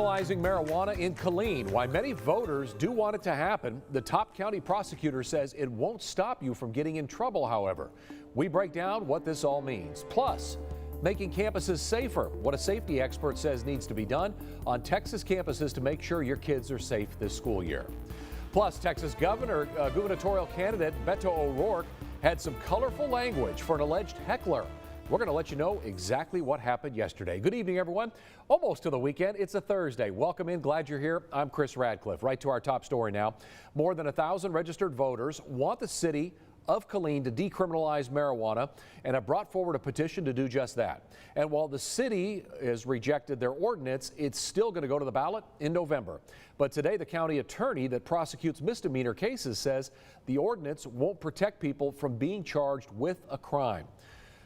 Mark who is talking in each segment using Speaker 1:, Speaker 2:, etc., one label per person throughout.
Speaker 1: Legalizing marijuana in Killeen. Why many voters do want it to happen. The top county prosecutor says it won't stop you from getting in trouble, however. We break down what this all means. Plus, making campuses safer. What a safety expert says needs to be done on Texas campuses to make sure your kids are safe this school year. Plus, Texas gubernatorial candidate Beto O'Rourke had some colorful language for an alleged heckler. We're going to let you know exactly what happened yesterday. Good evening, everyone. Almost to the weekend. It's a Thursday. Welcome in. Glad you're here. I'm Chris Radcliffe. Right to our top story now. More than 1,000 registered voters want the city of Killeen to decriminalize marijuana and have brought forward a petition to do just that. And while the city has rejected their ordinance, it's still going to go to the ballot in November. But today, the county attorney that prosecutes misdemeanor cases says the ordinance won't protect people from being charged with a crime.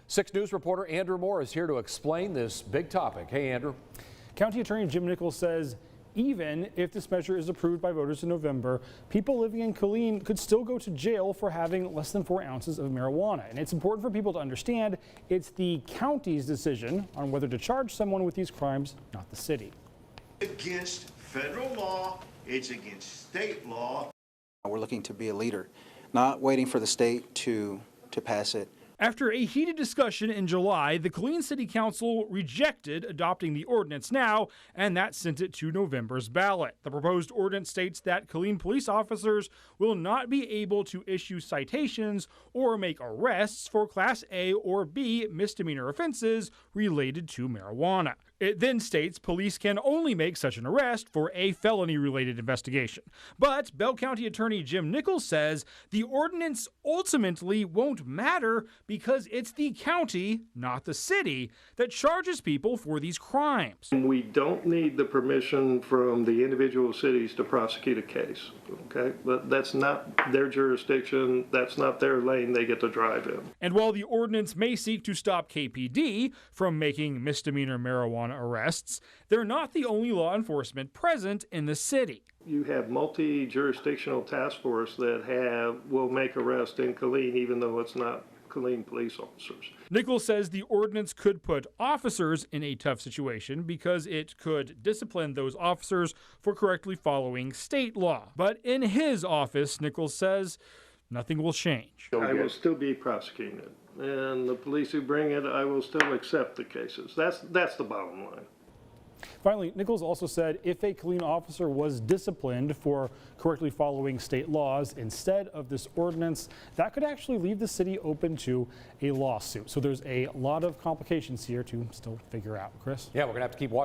Speaker 1: 6 News reporter Andrew Moore is here to explain this big topic. Hey, Andrew.
Speaker 2: County Attorney Jim Nichols says even if this measure is approved by voters in November, people living in Killeen could still go to jail for having less than 4 ounces of marijuana. And it's important for people to understand it's the county's decision on whether to charge someone with these crimes, not the city.
Speaker 3: Against federal law, it's against state law.
Speaker 4: We're looking to be a leader, not waiting for the state to pass it.
Speaker 5: After a heated discussion in July, the Killeen City Council rejected adopting the ordinance now, and that sent it to November's ballot. The proposed ordinance states that Killeen police officers will not be able to issue citations or make arrests for Class A or B misdemeanor offenses related to marijuana. It then states police can only make such an arrest for a felony-related investigation. But Bell County Attorney Jim Nichols says the ordinance ultimately won't matter because it's the county, not the city, that charges people for these crimes.
Speaker 6: We don't need the permission from the individual cities to prosecute a case, okay? But that's not their jurisdiction, that's not their lane they get to drive in.
Speaker 5: And while the ordinance may seek to stop KPD from making misdemeanor marijuana arrests, they're not the only law enforcement present in the city.
Speaker 6: You have multi-jurisdictional task force that will make arrests in Killeen even though it's not Killeen police officers.
Speaker 5: Nichols says the ordinance could put officers in a tough situation because it could discipline those officers for correctly following state law. But in his office, Nichols says nothing will change.
Speaker 6: I will still be prosecuting it. And the police who bring it, I will still accept the cases. That's the bottom line.
Speaker 2: Finally, Nichols also said if a Killeen officer was disciplined for correctly following state laws instead of this ordinance, that could actually leave the city open to a lawsuit. So there's a lot of complications here to still figure out. Chris?
Speaker 1: Yeah, we're going to have to keep watching.